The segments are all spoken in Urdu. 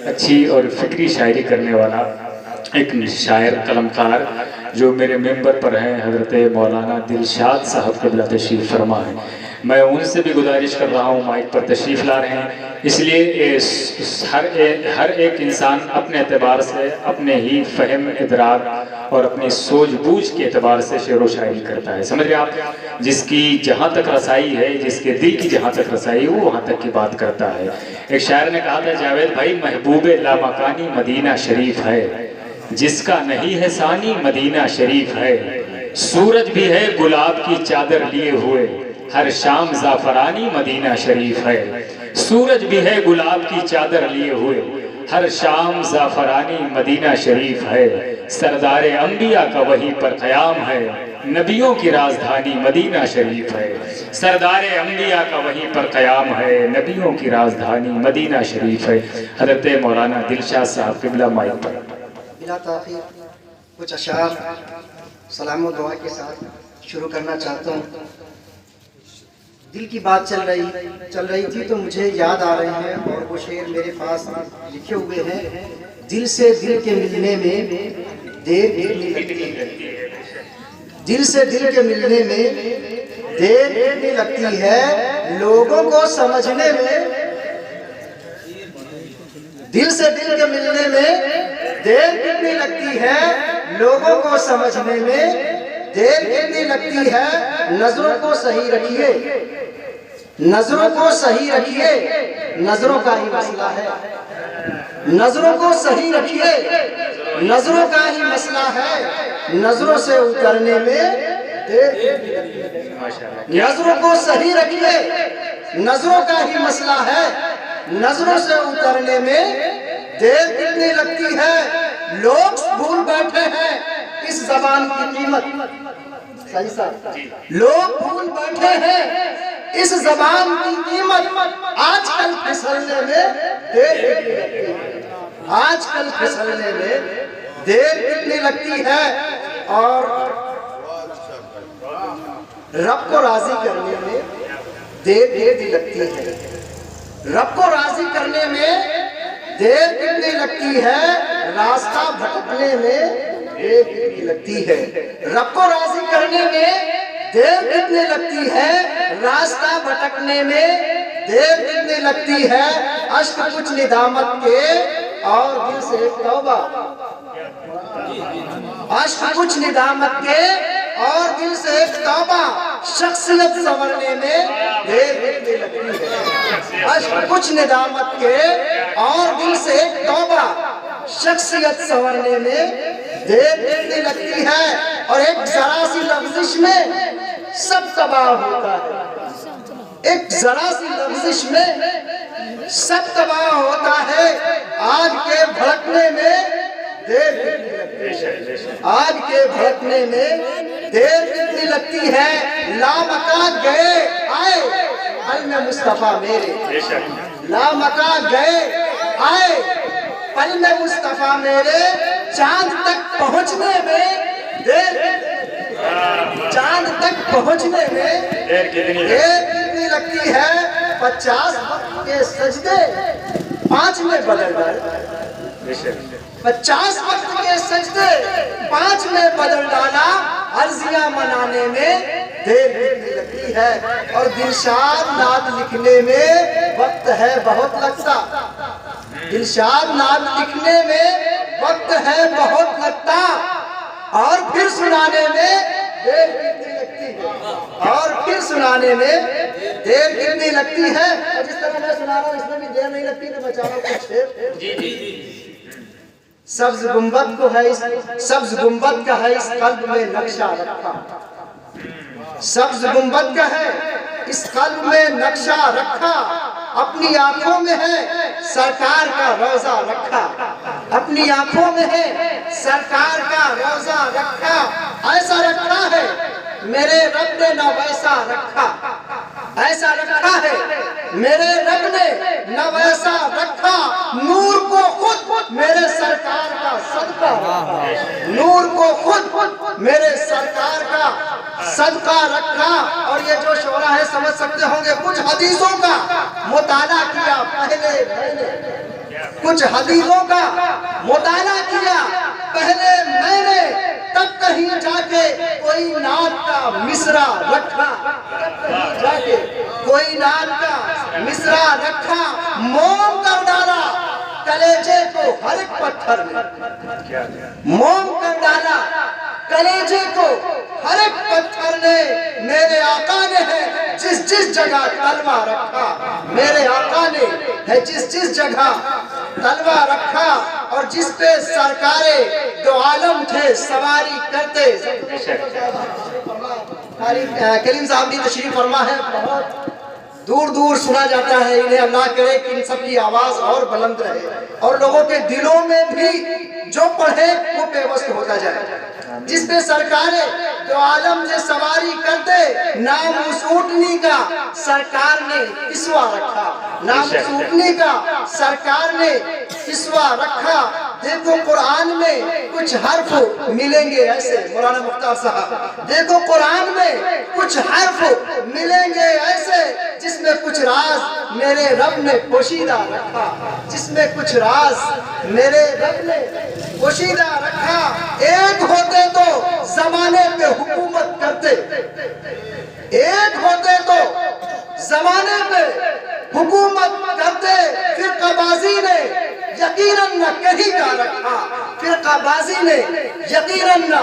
اچھی اور فکری شاعری کرنے والا ایک شاعر قلمکار جو میرے ممبر پر ہیں، حضرت مولانا دلشاد صاحب قبلہ تشریف فرما ہے. میں ان سے بھی گزارش کر رہا ہوں، مائک پر تشریف لا رہے ہیں. اس لیے ہر ایک انسان اپنے اعتبار سے اپنے ہی فہم ادراک اور اپنی سوچ بوجھ کے اعتبار سے شعر و شاعری کرتا ہے. سمجھ رہے آپ؟ جس کی جہاں تک رسائی ہے، جس کے دل کی جہاں تک رسائی وہ وہاں تک کی بات کرتا ہے. ایک شاعر نے کہا تھا، جاوید بھائی محبوب لامکانی مدینہ شریف ہے، جس کا نہیں ہے ثانی مدینہ شریف ہے. سورج بھی ہے گلاب کی چادر لیے ہوئے، ہر شام زعفرانی مدینہ شریف ہے. سورج بھی ہے گلاب کی چادر لیے ہوئے، ہر شام زعفرانی مدینہ شریف ہے. سردار انبیاء کا وہیں پر قیام ہے، نبیوں کی راجدھانی مدینہ شریف ہے. سردار انبیاء کا وہیں پر قیام ہے، نبیوں کی راجدھانی مدینہ شریف ہے. حضرت مولانا دلشاد صاحب قبلہ مائک پر. بلا تاخیر کچھ اشعار سلام و دعا کے ساتھ شروع کرنا چاہتا ہوں. دل کی بات چل رہی تھی تو مجھے یاد آ رہے ہیں، اور وہ شعر میرے پاس لکھے ہوئے ہیں. دل سے دل کے ملنے میں دیر کتنی لگتی ہے، دل سے دل کے ملنے میں دیر کتنی لگتی ہے لوگوں کو سمجھنے میں. دل سے دل کے ملنے میں دیر کتنی لگتی ہے لوگوں کو سمجھنے میں دیر کتنی لگتی ہے. نظروں کو صحیح رکھیے، نظروں کو صحیح رکھیے، نظروں کا ہی مسئلہ ہے. نظروں کو صحیح رکھیے، نظروں کا ہی مسئلہ ہے. نظروں سے اترنے میں دیر کتنی لگتی ہے. نظروں کو صحیح رکھیے، نظروں کا ہی مسئلہ ہے. نظروں سے اترنے میں دیر کتنی لگتی ہے. لوگ بھول بیٹھے ہیں اس زبان کی قیمت. صحیح صاحب، لوگ بھول بیٹھے ہیں اس زبان کی قیمت. آج کل پھسلنے میں دیر کتنی لگتی ہے. آج کل پھسلنے میں دیر کتنی لگتی ہے. اور رب کو راضی کرنے میں دیر کتنی لگتی ہے. رب کو راضی کرنے میں دیر کتنی لگتی ہے. راستہ بھٹکنے میں دیر کتنی لگتی ہے. رب کو راضی کرنے میں دیر کتنی لگتی ہے. راستہ بھٹکنے میں دیر کتنی لگتی ہے. اشک کچھ ندامت کے اور دل سے توبہ، اشک کچھ ندامت کے اور دل سے توبہ. شخصیت سنورنے میں دیر کتنی لگتی ہے. اشک کچھ ندامت کے اور دل سے توبہ. شخصیت سنورنے میں دیر کتنی لگتی ہے. اور ایک ذرا سی لفظش میں سب تباہ ہوتا ہے. ایک ذرا سی لفظش میں سب تباہ ہوتا ہے. آگ کے بھڑکنے میں دیر کتنی لگتی ہے. آگ کے بھڑکنے میں دیر کتنی لگتی ہے. لامکاں گئے آئے پل میں مصطفیٰ میرے، لامکاں گئے آئے پل میں مصطفیٰ میرے. چاند تک پہنچنے میں دیر، چاند تک پہنچنے میں دیر کتنی لگتی ہے. 50 وقت کے سجدے 5 میں بدل ڈالے. 50 وقت کے سجدے 5 میں بدل ڈالا. عرضیاں منانے میں دیر کتنی لگتی ہے. اور دلشاد نعت لکھنے میں وقت ہے بہت لگتا. دلشاد نعت لکھنے میں وقت ہے بہت لگتا. اور پھر سنانے میں دیر کتنی لگتی ہے. اور پھر سنانے میں دیر کتنی لگتی ہے. اور جس طرح میں سنا رہا ہوں اس میں بھی دیر نہیں لگتی. میں بچا رہا ہوں کچھ ہے. سبز گنبد کو ہے، سبز گنبد کا ہے اس قلب میں نقشہ رکھا. سبز گنبد کا ہے اس قلب میں نقشہ رکھا. اپنی آنکھوں میں ہے سرکار کا روضہ رکھا. اپنی آنکھوں میں ہے سرکار کا روضہ رکھا. ایسا رکھا ہے میرے رب نے نہ ویسا رکھا. ایسا رکھا ہے میرے رب نے نہ ویسا رکھا. نور کو خود میرے سرکار کا صدقہ رکھا. نور کو خود میرے سرکار کا صدقہ رکھا. اور یہ جو شعرا ہے سمجھ سکتے ہوں گے، کچھ حدیثوں کا مطالعہ کیا پہلے میں نے، کچھ حدیثوں کا مطالعہ کیا پہلے میں نے، تب کہیں جا کے کوئی نعت کا مصرع رکھا، کہیں جا کے کوئی نعت کا مصرع رکھا، موم کر ڈالا کلیجے کو ہر ایک پتھر نے، موم کر ڈالا کلیجے کو ہر ایک پتھر نے، میرے آقا نے ہے جس جس جگہ تلوہ رکھا، میرے آقا نے ہے جس جس جگہ تلوہ رکھا، اور جس پہ سرکار دو عالم تھے سواری کرتے۔ کریم صاحب بھی تشریف فرما ہے، بہت دور دور سنا جاتا ہے انہیں، اللہ کرے کہ ان سب کی آواز اور بلند رہے اور لوگوں کے دلوں میں بھی جو پڑھے وہ پیوست ہوتا جائے۔ جس پہ سرکار دو عالم سے سواری کرتے، نام اس اونٹنی کا سرکار نے کسوا رکھا، نام اس اونٹنی کا سرکار نے کسوا رکھا۔ دیکھو قرآن میں کچھ حرف ملیں گے ایسے، مولانا مختار صاحب دیکھو قرآن میں کچھ حرف ملیں گے ایسے جس میں کچھ راز میرے رب نے پوشیدہ رکھا، جس میں کچھ راز میرے رب نے پوشیدہ رکھا۔ ایک ہوتے تو زمانے پہ حکومت کرتے، ایک ہوتے تو زمانے پہ حکومت کرتے، فرقہ بازی نے یقیناً نہ کہیں کا رکھا، فرقہ بازی نے یقیناً نہ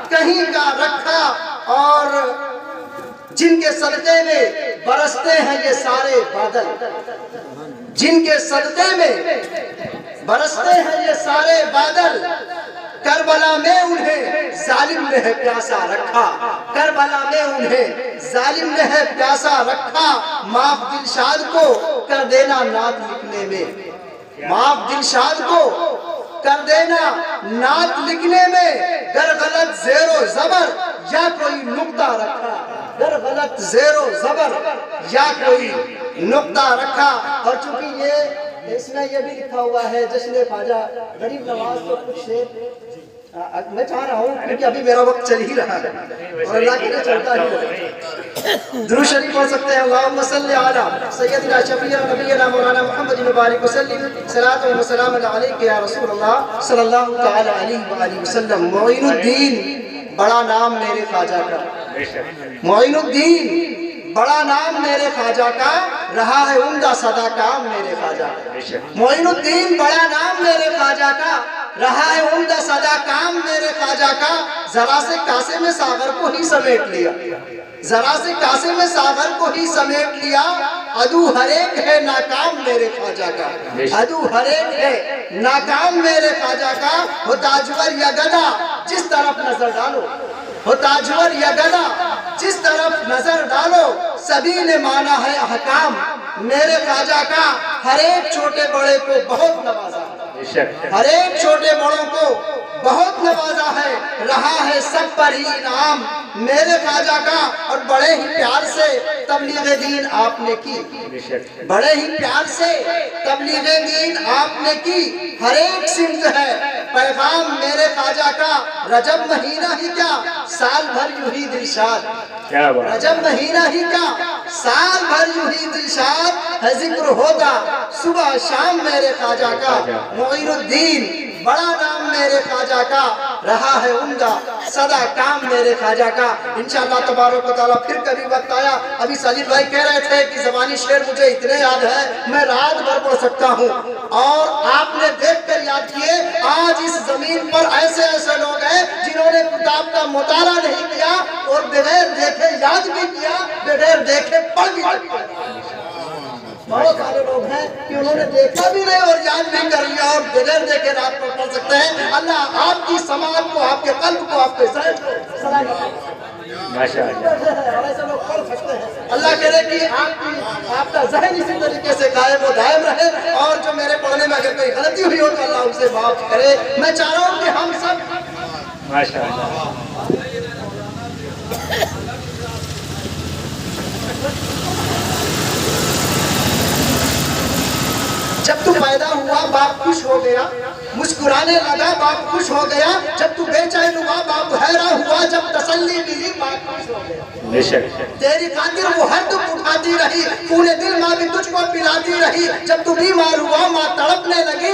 کہیں کا رکھا، اور جن کے صدقے میں برستے ہیں یہ سارے بادل، جن کے صدقے میں برستے ہیں یہ سارے بادل، کربلا میں انہیں ظالم نے ہے پیاسا رکھا، کربلا میں انہیں ظالم نے ہے پیاسا رکھا۔ معاف دلشاد کو کر دینا نعت لکھنے میں، معاف دلشاد کو کر دینا نعت لکھنے میں، گر غلط زیر و زبر یا کوئی نقطہ رکھا، گر غلط زیر و زبر یا کوئی نقطہ رکھا۔ اور چونکہ یہ اس میں یہ بھی لکھا ہوا ہے جشن خواجہ غریب نواز کو کچھ شعر میں چاہ رہا ہوں کیونکہ ابھی میرا وقت چل ہی رہا ہے اور اللہ کے لیے چلتا ہی ہے۔ درود شریف پڑھ سکتے ہیں، اللہم صلی علی سیدنا شفیع نبینا مولانا محمد مبارک وسلم، صلاۃ و سلام علیک یا رسول اللہ صلی اللہ تعالی علیہ وآلہ وسلم۔ معین الدین بڑا نام میرے خواجہ کا، معین الدین بڑا نام میرے خواجہ کا، رہا ہے عمدہ صدا کام میرے خواجہ کا۔ معین الدین بڑا نام میرے خواجہ کا، رہا ہے عمدہ صدا کام میرے خواجہ کا۔ ذرا سے کاسے میں ساغر کو ہی سمیٹ لیا، ذرا سے کاسے میں ساغر کو ہی سمیٹ لیا، عدو ہر ایک ہے ناکام میرے خواجہ کا، عدو ہر ایک ہے ناکام میرے خواجہ کا۔ ہو تاجور یا گدا جس طرف نظر ڈالو، ہو تاجور یا گدا جس طرف نظر ڈالو، سبھی نے مانا ہے احکام میرے خواجہ کا۔ ہر ایک چھوٹے بڑے کو بہت نوازا، ہر ایک چھوٹے بڑوں کو بہت نوازا ہے، رہا ہے سب پر ہی انعام میرے خواجہ کا۔ اور بڑے ہی پیار سے تبلیغ دین آپ نے کی، بڑے ہی پیار سے تبلیغ دین آپ نے کی۔ ہر ایک سمت ہے پیغام میرے خواجہ کا، رجب مہینہ ہی کیا سال بھر یوں ہی دلشاد، رجب مہینہ ہی کا سال بھر یوں ہی دلشاد ہے، ذکر ہوتا صبح شام میرے خواجہ کا۔ معین الدین بڑا نام میرے خواجہ کا، رہا ہے عمدہ صدا کام میرے خواجہ کا۔ انشاءاللہ تبارک و تعالیٰ پھر کبھی وقت آیا، ابھی ساجد بھائی کہہ رہے تھے کہ زبانی شعر مجھے اتنے یاد ہے میں رات بھر پڑھ سکتا ہوں، اور آپ نے دیکھ کر یاد کیے آج اس زمین پر ایسے ایسے لوگ ہیں جنہوں نے کتاب کا مطالعہ نہیں کیا اور بغیر دیکھے یاد بھی کیا، بغیر دیکھے پڑھ بھی کیا۔ بہت سارے لوگ ہیں کہ انہوں نے دیکھا بھی نہیں اور یاد بھی کر لیا اور بغیر دیکھے رات پر پڑھ سکتے ہیں۔ اللہ آپ کی سماعت کو، آپ کے قلب کو، آپ کے ذہن کو سلامت اور ایسے لوگ پڑھ سکتے ہیں۔ اللہ کرے کہ آپ کا ذہن اسی طریقے سے قائم و دائم رہے، اور جو میرے پڑھنے میں اگر کوئی غلطی ہوئی ہو تو اللہ اسے معاف کرے۔ میں چاہ رہا ہوں کہ ہم سب ماشاءاللہ جب تو پیدا ہوا باپ خوش ہو گیا، مسکرانے لگا باپ خوش ہو گیا، جب تو بے چین ہوا باپ حیران ہوا، جب تسلی ملی باپ خوش ہو گیا۔ تیری خاطر وہ ہر دکھ اٹھاتی رہی، پورے دل ماں بھی تجھ کو پلاتی رہی، جب تو بیمار ہوا ماں تڑپنے لگی،